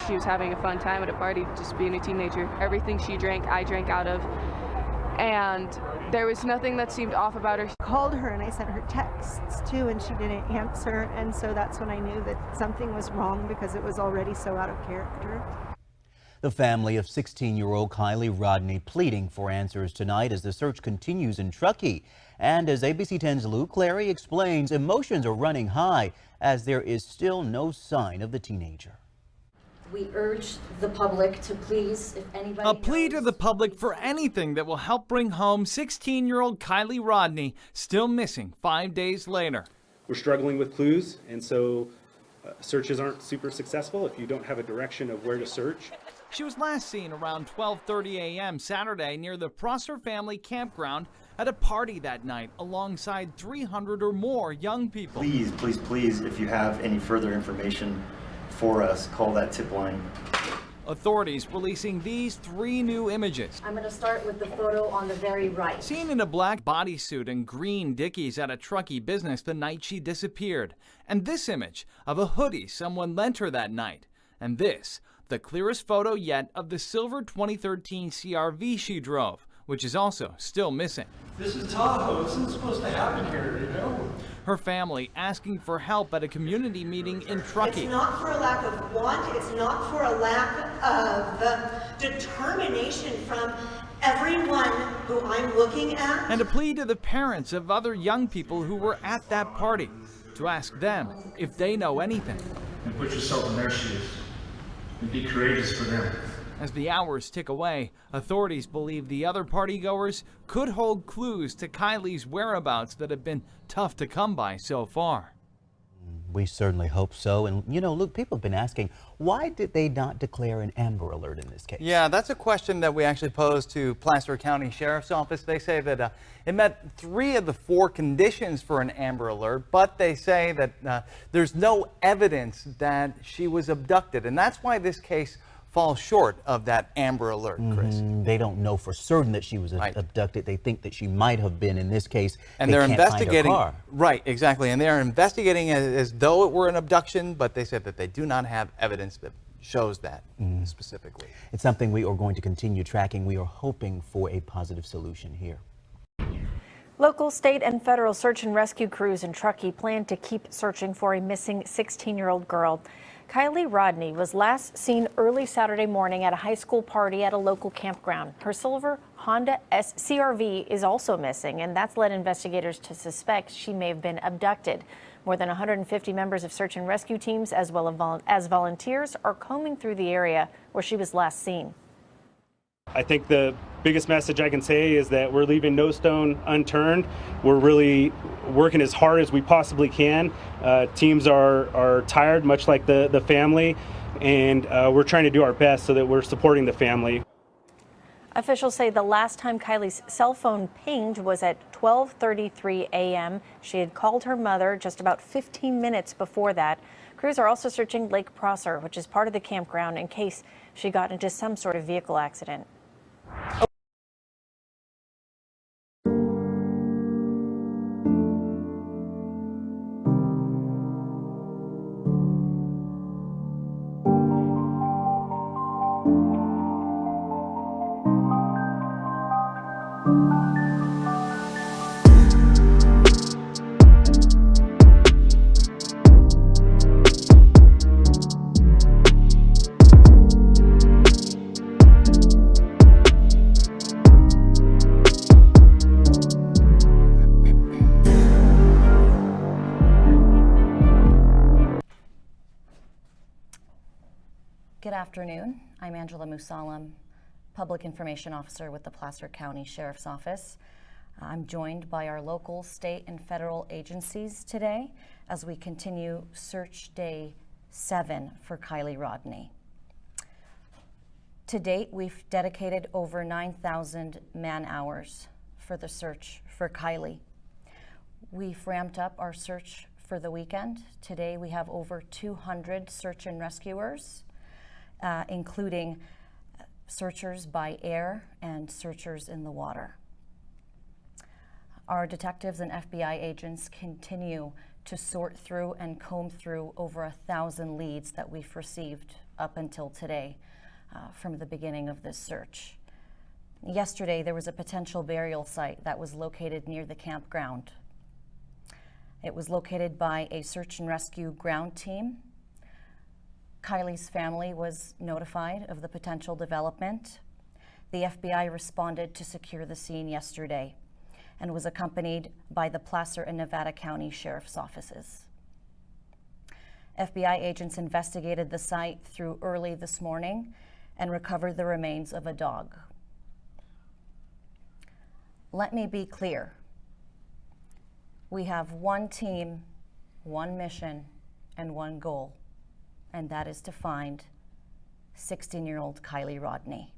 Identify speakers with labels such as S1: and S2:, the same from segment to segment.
S1: She was having a fun time at a party, just being a teenager. Everything she drank, I drank out of. And there was nothing that seemed off about her.
S2: I called her and I sent her texts too, and she didn't answer. And so that's when I knew that something was wrong, because it was already so out of character.
S3: The family of 16-year-old Kiely Rodni pleading for answers tonight as the search continues in Truckee. And as ABC 10's Luke Clary explains, emotions are running high as there is still no sign of the teenager.
S4: We urge the public to please, if anybody
S5: A plea to the public for anything that will help bring home 16-year-old Kiely Rodni, still missing 5 days later.
S6: We're struggling with clues, and so searches aren't super successful if you don't have a direction of where to search.
S5: She was last seen around 12:30 a.m. Saturday near the Prosser family campground at a party that night alongside 300 or more young people.
S7: Please, please, please, if you have any further information for us, call that tip line.
S5: Authorities releasing these 3 new images.
S4: I'm going to start with the photo on the very right.
S5: Seen in a black bodysuit and green Dickies at a Truckee business the night she disappeared. And this image of a hoodie someone lent her that night. And this, the clearest photo yet of the silver 2013 CRV she drove, which is also still missing.
S8: This is Tahoe. This isn't supposed to happen here, you know?
S5: Her family asking for help at a community meeting in Truckee.
S2: It's not for a lack of want, it's not for a lack of determination from everyone who I'm looking at.
S5: And a plea to the parents of other young people who were at that party to ask them if they know anything.
S8: And put yourself in their shoes and be courageous for them.
S5: As the hours tick away, authorities believe the other partygoers could hold clues to Kiely's whereabouts that have been tough to come by so far.
S3: We certainly hope so. And, you know, Luke, people have been asking, why did they not declare an Amber Alert in this case?
S9: Yeah, that's a question that we actually posed to Placer County Sheriff's Office. They say that it met 3 of the 4 conditions for an Amber Alert, but they say that there's no evidence that she was abducted. And that's why this case falls short of that Amber Alert, Chris.
S3: They don't know for certain that she was abducted. They think that she might have been in this case.
S9: And they're investigating.
S3: Find her car.
S9: Right, exactly. And they're investigating as though it were an abduction, but they said that they do not have evidence that shows that specifically.
S3: It's something we are going to continue tracking. We are hoping for a positive solution here.
S10: Local, state, and federal search and rescue crews in Truckee plan to keep searching for a missing 16-year-old girl. Kiely Rodni was last seen early Saturday morning at a high school party at a local campground. Her silver Honda CRV is also missing, and that's led investigators to suspect she may have been abducted. More than 150 members of search and rescue teams, as well as volunteers, are combing through the area where she was last seen.
S6: I think the biggest message I can say is that we're leaving no stone unturned. We're really working as hard as we possibly can. Teams are tired, much like the family, and we're trying to do our best so that we're supporting the family.
S10: Officials say the last time Kiely's cell phone pinged was at 12:33 a.m. She had called her mother just about 15 minutes before that. Crews are also searching Lake Prosser, which is part of the campground, in case she got into some sort of vehicle accident.
S4: Good afternoon. I'm Angela Musalam, Public Information Officer with the Placer County Sheriff's Office. I'm joined by our local, state, and federal agencies today as we continue Search Day 7 for Kiely Rodni. To date, we've dedicated over 9,000 man-hours for the search for Kiely. We've ramped up our search for the weekend. Today we have over 200 search and rescuers, including searchers by air and searchers in the water. Our detectives and FBI agents continue to sort through and comb through over 1,000 leads that we've received up until today from the beginning of this search. Yesterday, there was a potential burial site that was located near the campground. It was located by a search and rescue ground team. Kiely's family was notified of the potential development. The FBI responded to secure the scene yesterday and was accompanied by the Placer and Nevada County Sheriff's offices. FBI agents investigated the site through early this morning and recovered the remains of a dog. Let me be clear. We have one team, one mission, and one goal, and that is to find 16-year-old Kiely Rodni.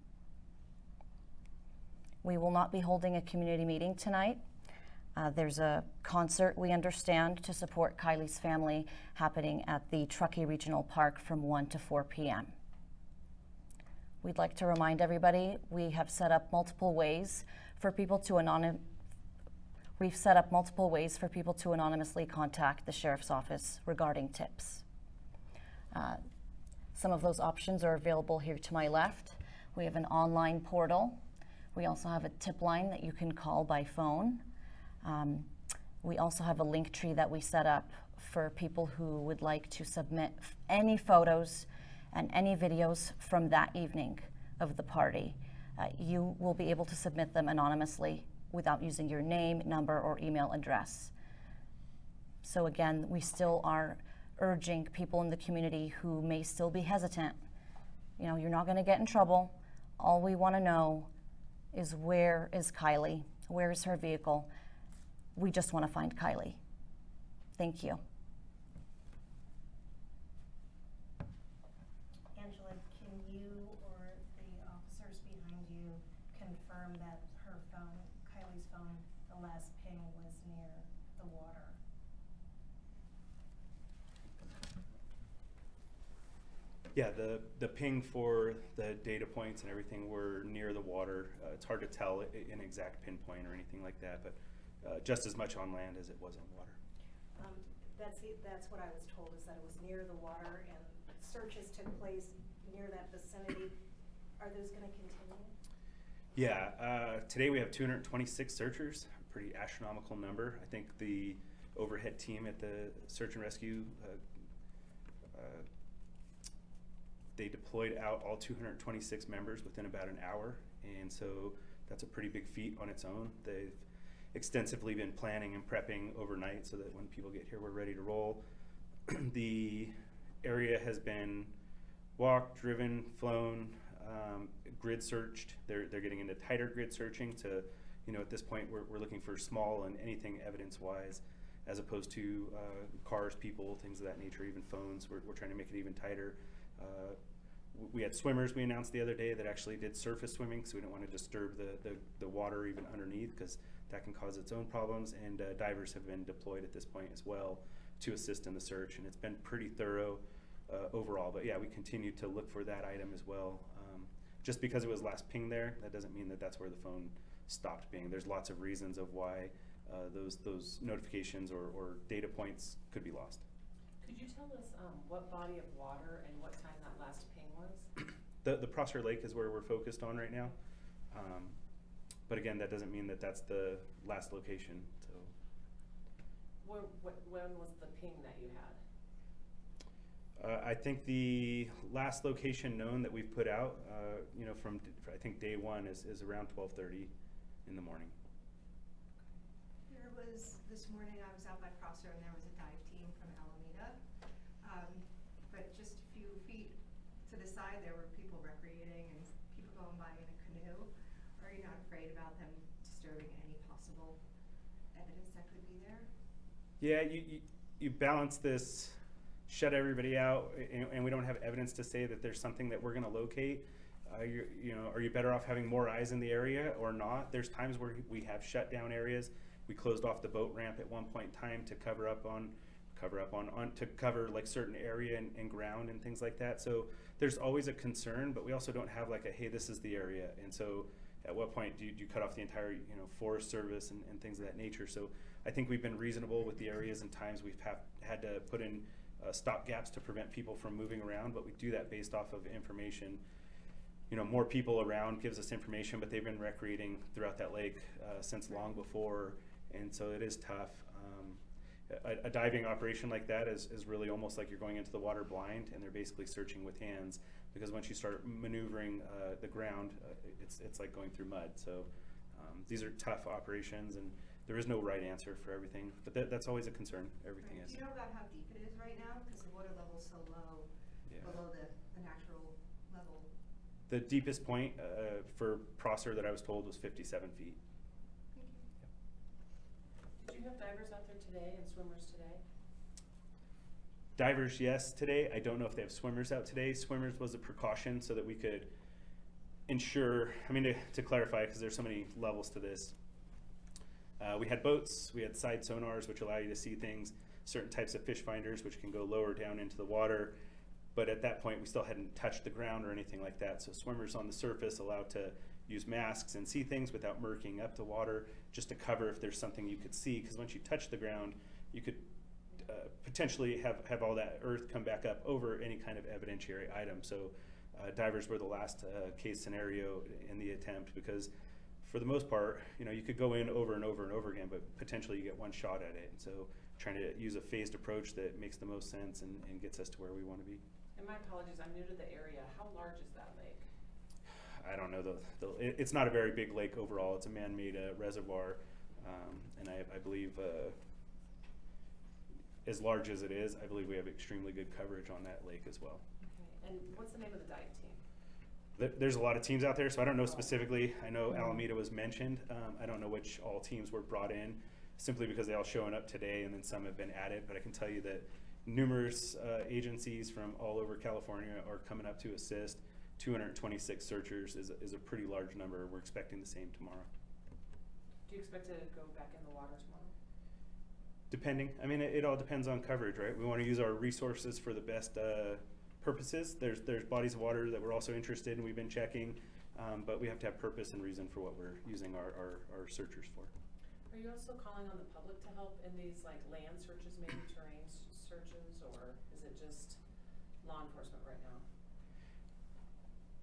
S4: We will not be holding a community meeting tonight. There's a concert, we understand, to support Kiely's family happening at the Truckee Regional Park from 1 to 4 p.m. We'd like to remind everybody we have set up multiple ways for people to anonymously contact the Sheriff's Office regarding tips. Some of those options are available here to my left. We have an online portal. We also have a tip line that you can call by phone. We also have a link tree that we set up for people who would like to submit any photos and any videos from that evening of the party. You will be able to submit them anonymously without using your name, number, or email address. So again, we still are urging people in the community who may still be hesitant. You know, you're not going to get in trouble. All we want to know is, where is Kiely? Where is her vehicle? We just want to find Kiely. Thank you.
S11: Angela, can you or the officers behind you confirm that her phone, Kiely's phone, the last ping was near the water?
S6: Yeah, the ping for the data points and everything were near the water. It's hard to tell an exact pinpoint or anything like that, but just as much on land as it was on water.
S11: That's what I was told, is that it was near the water and searches took place near that vicinity. Are those going to continue?
S6: Yeah, today we have 226 searchers, a pretty astronomical number. I think the overhead team at the search and rescue, they deployed out all 226 members within about an hour, and so that's a pretty big feat on its own. They've extensively been planning and prepping overnight so that when people get here, we're ready to roll. The area has been walked, driven, flown, grid searched. They're getting into tighter grid searching to, you know, at this point we're looking for small and anything evidence-wise, as opposed to cars, people, things of that nature, even phones. We're trying to make it even tighter. We had swimmers we announced the other day that actually did surface swimming, so we don't want to disturb the water even underneath, because that can cause its own problems. And divers have been deployed at this point as well to assist in the search, and it's been pretty thorough overall. But yeah, we continue to look for that item as well. Just because it was last pinged there, that doesn't mean that that's where the phone stopped being. There's lots of reasons of why those notifications or data points could be lost.
S12: Could you tell us what body of water and what time that last ping was?
S6: The Prosser Lake is where we're focused on right now. But again, that doesn't mean that that's the last location. So.
S12: When was the ping that you had?
S6: I think the last location known that we've put out, you know, from I think day one is around 12:30 in the morning.
S2: There was, this morning I was out by Prosser and there was a dive team from Alameda. But just a few feet to the side there were people recreating and people going by in a canoe. Are you not afraid about them disturbing any possible evidence that could be there?
S6: Yeah, you balance this, shut everybody out, and we don't have evidence to say that there's something that we're going to locate. You know, are you better off having more eyes in the area or not? There's times where we have shut down areas. We closed off the boat ramp at one point in time to cover like certain area and ground and things like that. So there's always a concern, but we also don't have like a, hey, this is the area. And so at what point do you cut off the entire, you know, Forest Service and things of that nature? So I think we've been reasonable with the areas and times we've had to put in stop gaps to prevent people from moving around, but we do that based off of information. You know, more people around gives us information, but they've been recreating throughout that lake since long before, and so it is tough. A diving operation like that is really almost like you're going into the water blind, and they're basically searching with hands, because once you start maneuvering the ground, it's like going through mud. So these are tough operations, and there is no right answer for everything, but that's always a concern. Everything is.
S2: Do you know about how deep it is right now? Because the water level is so low, below the natural level.
S6: The deepest point for Prosser that I was told was 57 feet.
S12: Did you have divers out there today and swimmers today?
S6: Divers, yes, today. I don't know if they have swimmers out today. Swimmers was a precaution so that we could ensure, I mean, to clarify, because there's so many levels to this. We had boats, we had side sonars, which allow you to see things, certain types of fish finders, which can go lower down into the water. But at that point, we still hadn't touched the ground or anything like that. So swimmers on the surface allowed to use masks and see things without murking up the water, just to cover if there's something you could see. Because once you touch the ground, you could potentially have all that earth come back up over any kind of evidentiary item. So divers were the last case scenario in the attempt, because for the most part, you know, you could go in over and over and over again, but potentially you get one shot at it. And so trying to use a phased approach that makes the most sense and gets us to where we want to be.
S12: And my apologies, I'm new to the area. How large is that lake?
S6: I don't know. It's not a very big lake overall. It's a man-made reservoir, and I believe, as large as it is, I believe we have extremely good coverage on that lake as well.
S12: Okay. And what's the name of the dive team?
S6: There's a lot of teams out there, so I don't know specifically. I know Alameda was mentioned. I don't know which all teams were brought in, simply because they all showing up today, and then some have been added. But I can tell you that numerous agencies from all over California are coming up to assist. 226 searchers is a pretty large number. We're expecting the same tomorrow.
S12: Do you expect to go back in the water tomorrow?
S6: Depending. I mean, it all depends on coverage, right? We want to use our resources for the best purposes. There's bodies of water that we're also interested in, we've been checking, but we have to have purpose and reason for what we're using our searchers for.
S12: Are you also calling on the public to help in these like land searches, maybe terrain searches, or is it just law enforcement right now?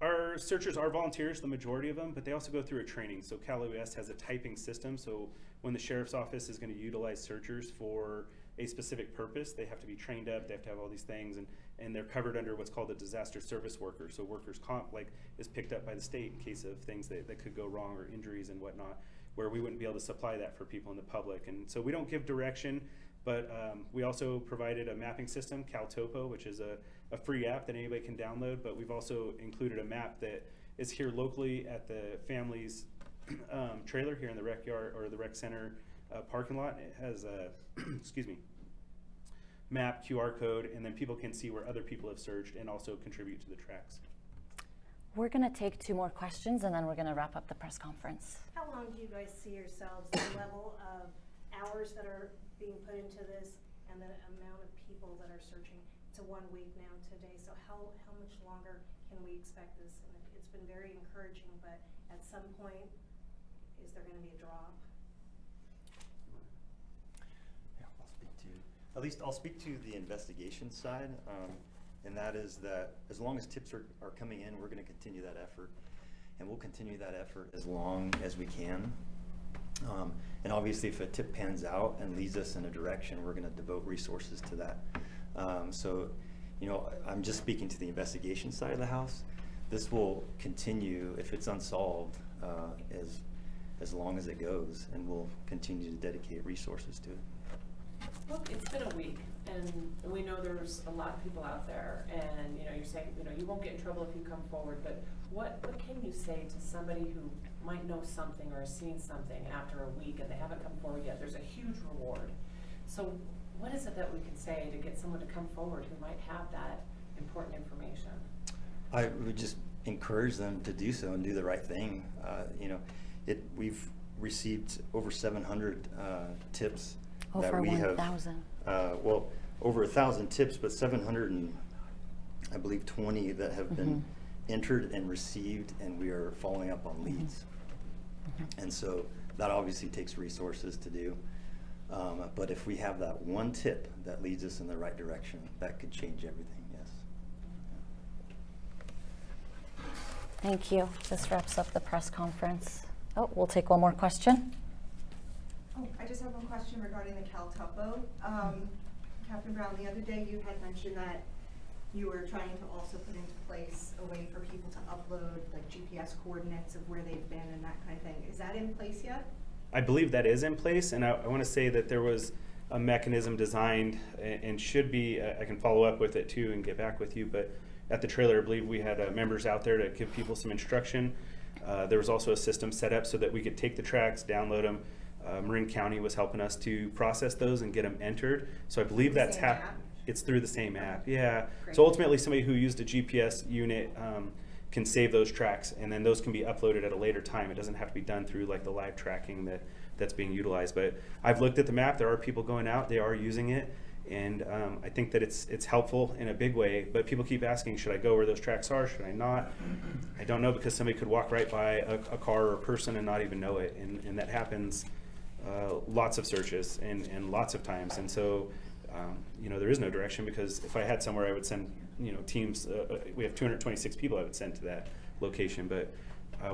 S6: Our searchers are volunteers, the majority of them, but they also go through a training. So Calli has a typing system, so when the sheriff's office is going to utilize searchers for a specific purpose, they have to be trained up, they have to have all these things, and they're covered under what's called a disaster service worker. So workers' comp is picked up by the state in case of things that could go wrong, or injuries and whatnot, where we wouldn't be able to supply that for people in the public. And so we don't give direction, but we also provided a mapping system, CalTopo, which is a free app that anybody can download, but we've also included a map that is here locally at the family's trailer here in the rec yard, or the rec center parking lot. It has a excuse me, map, QR code, and then people can see where other people have searched and also contribute to the tracks.
S4: We're going to take 2 more questions, and then we're going to wrap up the press conference.
S11: How long do you guys see yourselves, the level of hours that are being put into this and the amount of people that are searching? It's a 1 week now today, so how much longer can we expect this? And it's been very encouraging, but at some point, is there going to be a drop?
S7: Yeah, I'll speak to the investigation side, and that is that as long as tips are coming in, we're going to continue that effort, and we'll continue that effort as long as we can. And obviously, if a tip pans out and leads us in a direction, we're going to devote resources to that. So, you know, I'm just speaking to the investigation side of the house. This will continue, if it's unsolved, as long as it goes, and we'll continue to dedicate resources to it.
S12: Look, it's been a week, and we know there's a lot of people out there, and you know, you're saying, you know, you won't get in trouble if you come forward, but what can you say to somebody who might know something or has seen something after a week and they haven't come forward yet? There's a huge reward. So what is it that we can say to get someone to come forward who might have that important information?
S7: I would just encourage them to do so and do the right thing. You know, we've received over 700 tips.
S4: Over
S7: that we
S4: 1,000.
S7: Well, over 1,000 tips, but 700 and I believe 20 that have been entered and received, and we are following up on leads. And so that obviously takes resources to do. But if we have that one tip that leads us in the right direction, that could change everything, yes.
S4: Thank you. This wraps up the press conference. Oh, we'll take one more question.
S2: Oh, I just have one question regarding the Cal Topo. Captain Brown, the other day you had mentioned that you were trying to also put into place a way for people to upload like GPS coordinates of where they've been and that kind of thing. Is that in place yet?
S6: I believe that is in place, and I want to say that there was a mechanism designed and should be, I can follow up with it too and get back with you, but at the trailer I believe we had members out there to give people some instruction. There was also a system set up so that we could take the tracks, download them. Marin County was helping us to process those and get them entered. So I believe that's it's through the same app. Yeah.
S2: Great.
S6: So ultimately somebody who used a GPS unit can save those tracks, and then those can be uploaded at a later time. It doesn't have to be done through like the live tracking that's being utilized. But I've looked at the map. There are people going out. They are using it, and I think that it's helpful in a big way. But people keep asking, should I go where those tracks are? Should I not? I don't know, because somebody could walk right by a car or a person and not even know it, and that happens lots of searches and lots of times. And so you know, there is no direction, because if I had somewhere I would send, you know, teams, we have 226 people I would send to that location, but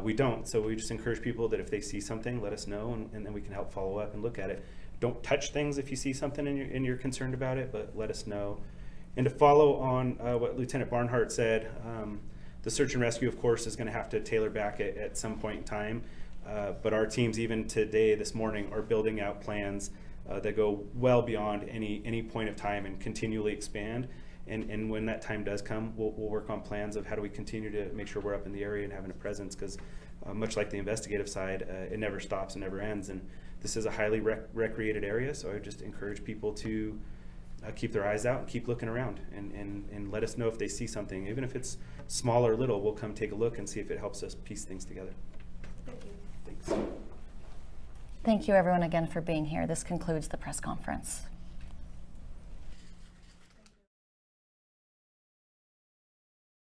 S6: we don't. So we just encourage people that if they see something, let us know, and then we can help follow up and look at it. Don't touch things if you see something and you're concerned about it, but let us know. And to follow on what Lieutenant Barnhart said, the search and rescue, of course, is going to have to tailor back at some point in time. But our teams, even today, this morning, are building out plans that go well beyond any point of time and continually expand. And when that time does come, we'll work on plans of how do we continue to make sure we're up in the area and having a presence, because much like the investigative side, it never stops and never ends. And this is a highly recreated area, so I would just encourage people to keep their eyes out and keep looking around, and let us know if they see something. Even if it's small or little, we'll come take a look and see if it helps us piece things together.
S2: Thank you.
S6: Thanks.
S4: Thank you everyone again for being here. This concludes the press conference.